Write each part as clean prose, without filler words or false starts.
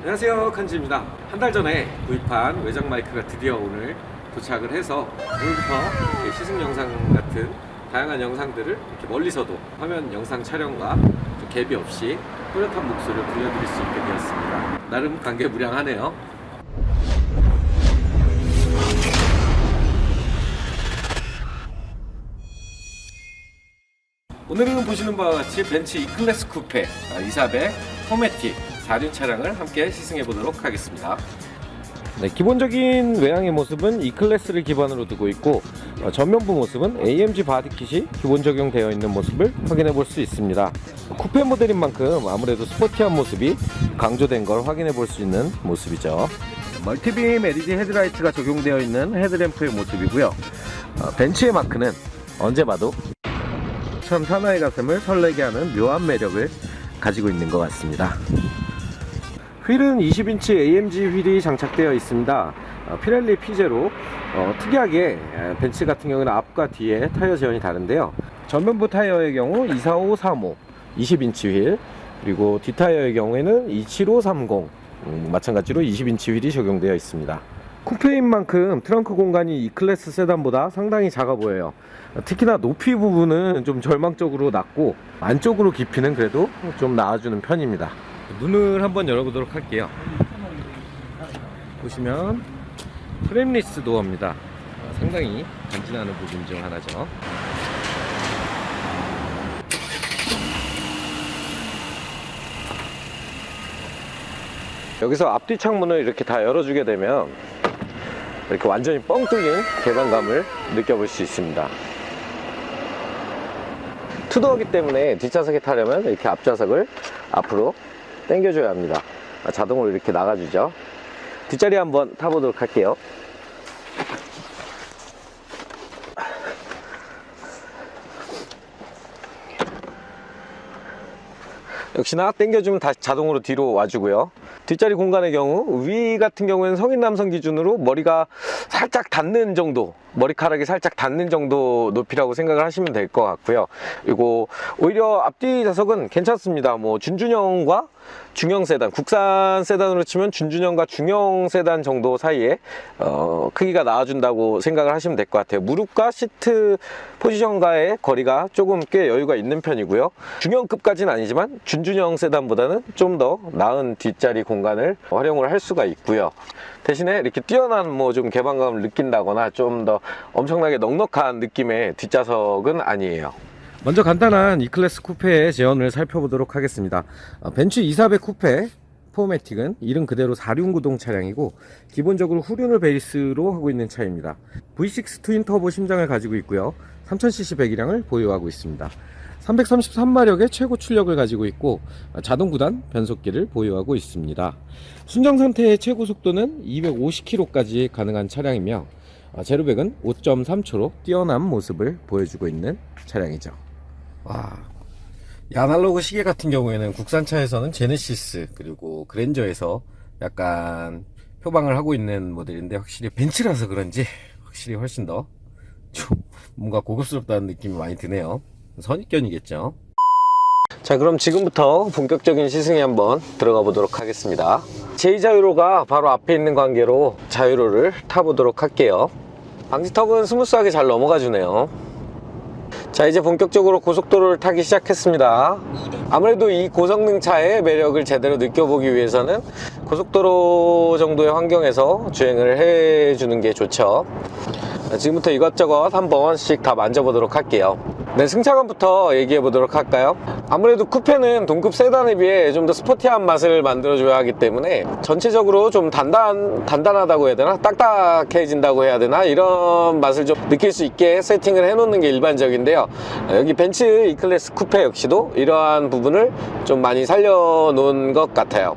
안녕하세요, 칸지입니다. 한 달 전에 구입한 외장 마이크가 드디어 오늘 도착을 해서 오늘부터 이렇게 시승 영상 같은 다양한 영상들을 이렇게 멀리서도 화면 영상 촬영과 좀 갭이 없이 또렷한 목소리를 들려드릴 수 있게 되었습니다. 나름 감개무량하네요. 오늘은 보시는 바와 같이 벤츠 E클래스 쿠페 2.4배 포매틱 4륜 차량을 함께 시승해 보도록 하겠습니다. 네, 기본적인 외양의 모습은 E클래스를 기반으로 두고 있고 전면부 모습은 AMG 바디킷이 기본 적용되어 있는 모습을 확인해 볼 수 있습니다. 쿠페 모델인 만큼 아무래도 스포티한 모습이 강조된 걸 확인해 볼 수 있는 모습이죠. 멀티빔 LED 헤드라이트가 적용되어 있는 헤드램프의 모습이고요. 벤츠의 마크는 언제 봐도 참 사나이 가슴을 설레게 하는 묘한 매력을 가지고 있는 것 같습니다. 휠은 20인치 AMG 휠이 장착되어 있습니다. 피렐리 피제로 특이하게 벤츠 같은 경우는 앞과 뒤에 타이어 제원이 다른데요. 전면부 타이어의 경우 24535 20인치 휠, 그리고 뒷타이어의 경우에는 27530 마찬가지로 20인치 휠이 적용되어 있습니다. 쿠페인 만큼 트렁크 공간이 E클래스 세단보다 상당히 작아 보여요. 특히나 높이 부분은 좀 절망적으로 낮고 안쪽으로 깊이는 그래도 좀 나아주는 편입니다. 문을 한번 열어보도록 할게요. 보시면 프레임리스 도어입니다. 상당히 간지나는 부분 중 하나죠. 여기서 앞뒤 창문을 이렇게 다 열어주게 되면 이렇게 완전히 뻥 뚫린 개방감을 느껴볼 수 있습니다. 투도어기 때문에 뒷좌석에 타려면 이렇게 앞좌석을 앞으로 당겨줘야 합니다. 자동으로 이렇게 나가주죠. 뒷자리 한번 타보도록 할게요. 역시나 당겨주면 다시 자동으로 뒤로 와주고요. 뒷자리 공간의 경우 위 같은 경우에는 성인 남성 기준으로 머리가 살짝 닿는 정도, 머리카락이 살짝 닿는 정도 높이라고 생각을 하시면 될 것 같고요. 그리고 오히려 앞뒤 좌석은 괜찮습니다. 뭐 준준형과 중형 세단, 국산 세단으로 치면 준준형과 중형 세단 정도 사이에 크기가 나와준다고 생각을 하시면 될 것 같아요. 무릎과 시트 포지션과의 거리가 조금 꽤 여유가 있는 편이고요. 중형급까지는 아니지만 준준형 세단보다는 좀 더 나은 뒷자리 공간을 활용을 할 수가 있고요. 대신에 이렇게 뛰어난 뭐 좀 개방감을 느낀다거나 좀 더 엄청나게 넉넉한 느낌의 뒷좌석은 아니에요. 먼저 간단한 E클래스 쿠페의 제원을 살펴보도록 하겠습니다. 벤츠 2.4배 쿠페 포매틱은 이름 그대로 4륜 구동 차량이고 기본적으로 후륜을 베이스로 하고 있는 차입니다. V6 트윈 터보 심장을 가지고 있고요. 3000cc 배기량을 보유하고 있습니다. 333마력의 최고 출력을 가지고 있고 자동 구단 변속기를 보유하고 있습니다. 순정 상태의 최고 속도는 250km까지 가능한 차량이며 제로백은 5.3초로 뛰어난 모습을 보여주고 있는 차량이죠. 와, 이 아날로그 시계 같은 경우에는 국산차에서는 제네시스 그리고 그랜저에서 약간 표방을 하고 있는 모델인데 확실히 벤츠라서 그런지 확실히 훨씬 더 좀 뭔가 고급스럽다는 느낌이 많이 드네요. 선입견이겠죠. 자, 그럼 지금부터 본격적인 시승에 한번 들어가 보도록 하겠습니다. 제2자유로가 바로 앞에 있는 관계로 자유로를 타보도록 할게요. 방지턱은 스무스하게 잘 넘어가 주네요. 자, 이제 본격적으로 고속도로를 타기 시작했습니다. 아무래도 이 고성능 차의 매력을 제대로 느껴보기 위해서는 고속도로 정도의 환경에서 주행을 해주는 게 좋죠. 지금부터 이것저것 한 번씩 다 만져보도록 할게요. 네, 승차감부터 얘기해 보도록 할까요? 아무래도 쿠페는 동급 세단에 비해 좀 더 스포티한 맛을 만들어줘야 하기 때문에 전체적으로 좀 단단하다고 해야 되나? 딱딱해진다고 해야 되나? 이런 맛을 좀 느낄 수 있게 세팅을 해 놓는 게 일반적인데요. 여기 벤츠 E클래스 쿠페 역시도 이러한 부분을 좀 많이 살려 놓은 것 같아요.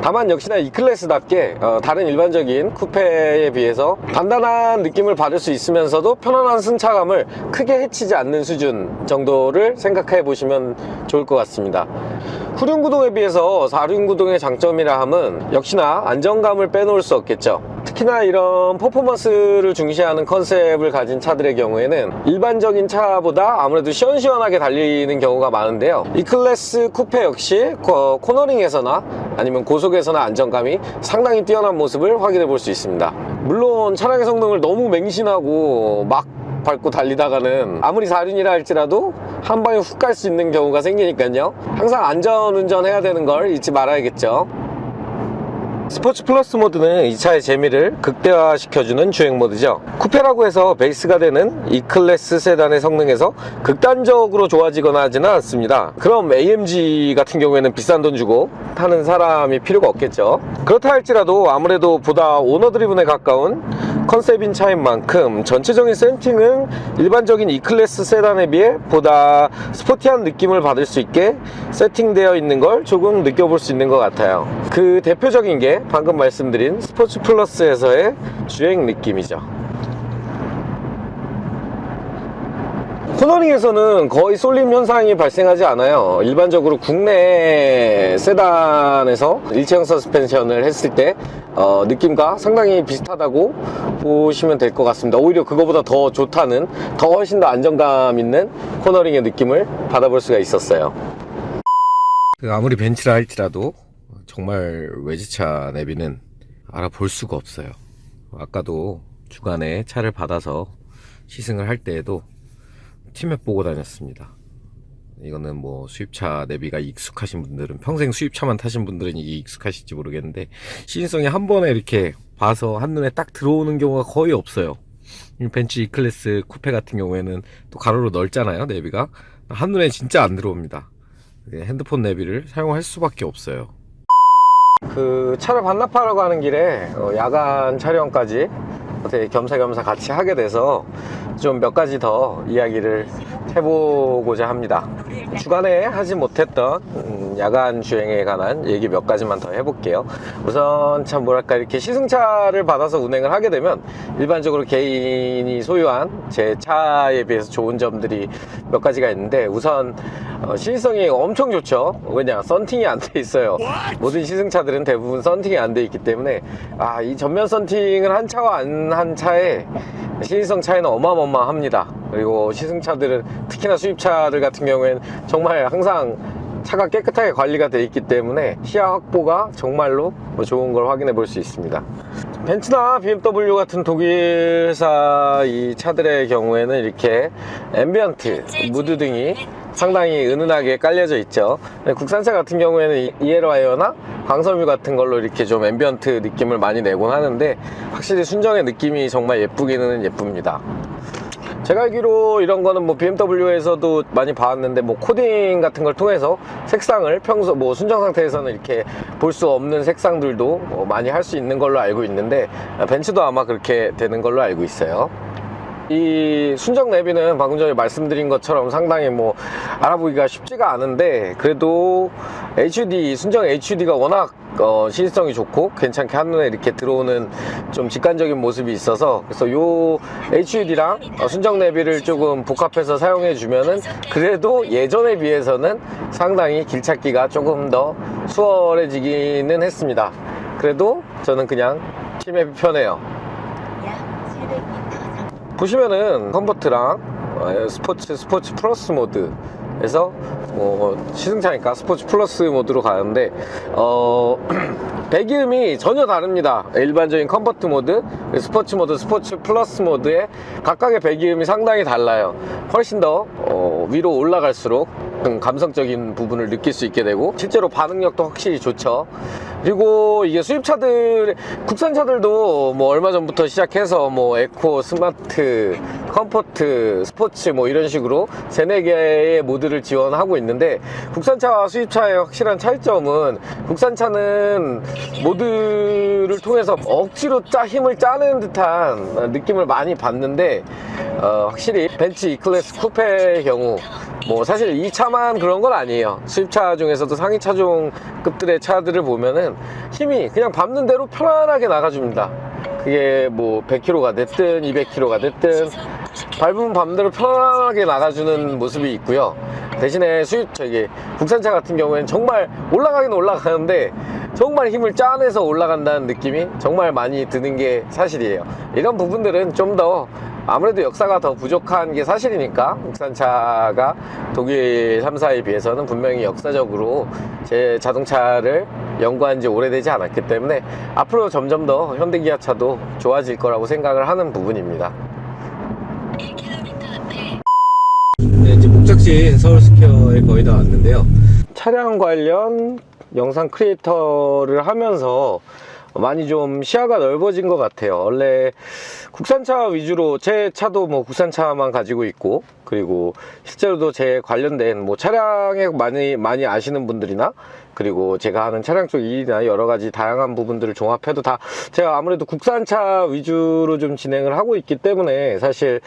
다만 역시나 E클래스답게 다른 일반적인 쿠페에 비해서 단단한 느낌을 받을 수 있으면서도 편안한 승차감을 크게 해치지 않는 수준 정도를 생각해 보시면 좋을 것 같습니다. 후륜구동에 비해서 4륜구동의 장점이라 함은 역시나 안정감을 빼놓을 수 없겠죠. 특히나 이런 퍼포먼스를 중시하는 컨셉을 가진 차들의 경우에는 일반적인 차보다 아무래도 시원시원하게 달리는 경우가 많은데요, E클래스 쿠페 역시 코너링에서나 아니면 고속에서나 안정감이 상당히 뛰어난 모습을 확인해 볼 수 있습니다. 물론 차량의 성능을 너무 맹신하고 막 밟고 달리다가는 아무리 4륜이라 할지라도 한 방에 훅 갈 수 있는 경우가 생기니까요, 항상 안전운전 해야 되는 걸 잊지 말아야겠죠. 스포츠 플러스 모드는 이 차의 재미를 극대화시켜주는 주행 모드죠. 쿠페라고 해서 베이스가 되는 E클래스 세단의 성능에서 극단적으로 좋아지거나 하지는 않습니다. 그럼 AMG 같은 경우에는 비싼 돈 주고 타는 사람이 필요가 없겠죠. 그렇다 할지라도 아무래도 보다 오너 드리븐에 가까운 컨셉인 차인 만큼 전체적인 세팅은 일반적인 E클래스 세단에 비해 보다 스포티한 느낌을 받을 수 있게 세팅되어 있는 걸 조금 느껴볼 수 있는 것 같아요. 그 대표적인 게 방금 말씀드린 스포츠 플러스에서의 주행 느낌이죠. 코너링에서는 거의 쏠림 현상이 발생하지 않아요. 일반적으로 국내 세단에서 일체형 서스펜션을 했을 때 느낌과 상당히 비슷하다고 보시면 될 것 같습니다. 오히려 그거보다 더 좋다는, 더 훨씬 더 안정감 있는 코너링의 느낌을 받아볼 수가 있었어요. 아무리 벤츠라 할지라도 정말 외제차 내비는 알아볼 수가 없어요. 아까도 주간에 차를 받아서 시승을 할 때에도 티맵 보고 다녔습니다. 이거는 뭐 수입차 내비가 익숙하신 분들은, 평생 수입차만 타신 분들은 이게 익숙하실지 모르겠는데, 시인성이 한 번에 이렇게 봐서 한눈에 딱 들어오는 경우가 거의 없어요. 벤츠 E클래스 쿠페 같은 경우에는 또 가로로 넓잖아요, 내비가. 한눈에 진짜 안 들어옵니다. 핸드폰 내비를 사용할 수밖에 없어요. 그 차를 반납하러 가는 길에 야간 촬영까지 어떻게 겸사겸사 같이 하게 돼서 좀 몇 가지 더 이야기를 해보고자 합니다. 주간에 하지 못했던 야간 주행에 관한 얘기 몇 가지만 더 해볼게요. 우선 참 뭐랄까, 이렇게 시승차를 받아서 운행을 하게 되면 일반적으로 개인이 소유한 제 차에 비해서 좋은 점들이 몇 가지가 있는데, 우선 시인성이 엄청 좋죠. 왜냐, 썬팅이 안 돼 있어요. 모든 시승차들은 대부분 썬팅이 안 돼 있기 때문에 이 전면 썬팅을 한 차와 안 한 차의 시인성 차이는 어마어마합니다. 그리고 시승차들은, 특히나 수입차들 같은 경우에는 정말 항상 차가 깨끗하게 관리가 돼 있기 때문에 시야 확보가 정말로 좋은 걸 확인해 볼 수 있습니다. 벤츠나 BMW 같은 독일사 이 차들의 경우에는 이렇게 앰비언트 무드 등이 상당히 은은하게 깔려져 있죠. 국산차 같은 경우에는 이에러와이어나 광섬유 같은 걸로 이렇게 좀 앰비언트 느낌을 많이 내곤 하는데, 확실히 순정의 느낌이 정말 예쁘기는 예쁩니다. 제가 알기로 이런 거는 뭐 BMW에서도 많이 봐왔는데, 뭐 코딩 같은 걸 통해서 색상을 평소 뭐 순정 상태에서는 이렇게 볼 수 없는 색상들도 많이 할 수 있는 걸로 알고 있는데, 벤츠도 아마 그렇게 되는 걸로 알고 있어요. 이 순정 내비는 방금 전에 말씀드린 것처럼 상당히 뭐 알아보기가 쉽지가 않은데, 그래도 HUD, 순정 HUD가 워낙 시인성이 좋고 괜찮게 한눈에 이렇게 들어오는 좀 직관적인 모습이 있어서, 그래서 요 HUD랑 순정 내비를 조금 복합해서 사용해 주면은 그래도 예전에 비해서는 상당히 길 찾기가 조금 더 수월해지기는 했습니다. 그래도 저는 그냥 티맵이 편해요. 보시면은 컨버트랑 스포츠 플러스 모드에서 시승차니까 스포츠 플러스 모드로 가는데, 배기음이 전혀 다릅니다. 일반적인 컨버트 모드, 스포츠 모드, 스포츠 플러스 모드의 각각의 배기음이 상당히 달라요. 훨씬 더 위로 올라갈수록 감성적인 부분을 느낄 수 있게 되고, 실제로 반응력도 확실히 좋죠. 그리고 이게 수입차들, 국산차들도 뭐 얼마 전부터 시작해서 뭐 에코, 스마트, 컴포트, 스포츠 뭐 이런 식으로 3-4개의 모드를 지원하고 있는데, 국산차와 수입차의 확실한 차이점은, 국산차는 모드를 통해서 억지로 힘을 짜는 듯한 느낌을 많이 받는데, 확실히 벤츠 E클래스 쿠페의 경우, 뭐 사실 이 차만 그런 건 아니에요. 수입차 중에서도 상위 차종급들의 차들을 보면은 힘이 그냥 밟는 대로 편안하게 나가줍니다. 그게 뭐 100km가 됐든 200km가 됐든 밟으면 밟는 대로 편안하게 나가주는 모습이 있고요. 대신에 국산차 같은 경우에는 정말 올라가긴 올라가는데 정말 힘을 짜내서 올라간다는 느낌이 정말 많이 드는 게 사실이에요. 이런 부분들은 좀 더 아무래도 역사가 더 부족한 게 사실이니까, 국산차가 독일 3사에 비해서는 분명히 역사적으로 제 자동차를 연구한 지 오래되지 않았기 때문에 앞으로 점점 더 현대기아차도 좋아질 거라고 생각을 하는 부분입니다. 네, 이제 목적지인 서울스퀘어에 거의 다 왔는데요. 차량 관련 영상 크리에이터를 하면서 많이 좀 시야가 넓어진 것 같아요. 원래 국산차 위주로, 제 차도 뭐 국산차만 가지고 있고, 그리고 실제로도 제 관련된 뭐 차량에 많이 아시는 분들이나, 그리고 제가 하는 차량 쪽 일이나 여러 가지 다양한 부분들을 종합해도 다 제가 아무래도 국산차 위주로 좀 진행을 하고 있기 때문에, 사실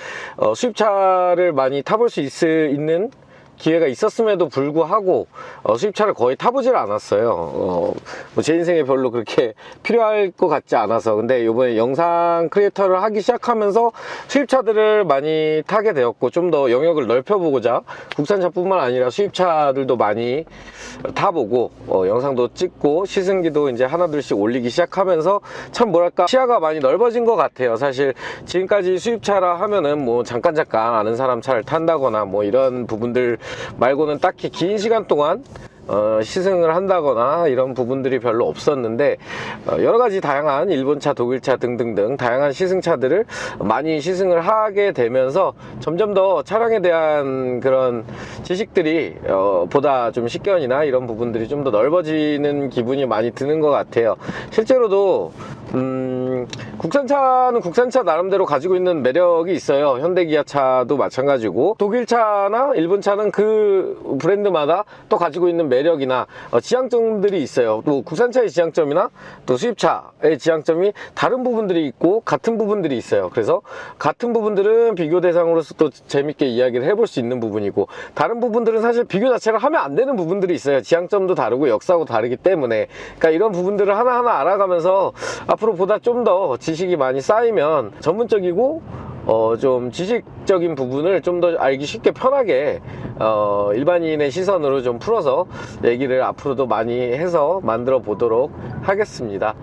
수입차를 많이 타볼 수 있는 기회가 있었음에도 불구하고 수입차를 거의 타보질 않았어요. 뭐 제 인생에 별로 그렇게 필요할 것 같지 않아서. 근데 이번에 영상 크리에이터를 하기 시작하면서 수입차들을 많이 타게 되었고, 좀 더 영역을 넓혀보고자 국산차뿐만 아니라 수입차들도 많이 타보고, 영상도 찍고 시승기도 이제 하나둘씩 올리기 시작하면서 참 뭐랄까 시야가 많이 넓어진 것 같아요. 사실 지금까지 수입차라 하면은 뭐 잠깐 아는 사람 차를 탄다거나 뭐 이런 부분들 말고는 딱히 긴 시간 동안 시승을 한다거나 이런 부분들이 별로 없었는데, 여러가지 다양한 일본차, 독일차 등등등 다양한 시승차들을 많이 시승을 하게 되면서 점점 더 차량에 대한 그런 지식들이 보다 좀 식견이나 이런 부분들이 좀 더 넓어지는 기분이 많이 드는 것 같아요. 실제로도 국산차는 국산차 나름대로 가지고 있는 매력이 있어요. 현대기아차도 마찬가지고, 독일차나 일본차는 그 브랜드마다 또 가지고 있는 매력이나 지향점들이 있어요. 또 국산차의 지향점이나 또 수입차의 지향점이 다른 부분들이 있고 같은 부분들이 있어요. 그래서 같은 부분들은 비교 대상으로서 또 재밌게 이야기를 해볼 수 있는 부분이고, 다른 부분들은 사실 비교 자체를 하면 안 되는 부분들이 있어요. 지향점도 다르고 역사도 다르기 때문에. 그러니까 이런 부분들을 하나하나 알아가면서 앞으로 보다 좀 더 지식이 많이 쌓이면 전문적이고 좀 지식적인 부분을 좀 더 알기 쉽게 편하게 일반인의 시선으로 좀 풀어서 얘기를 앞으로도 많이 해서 만들어 보도록 하겠습니다.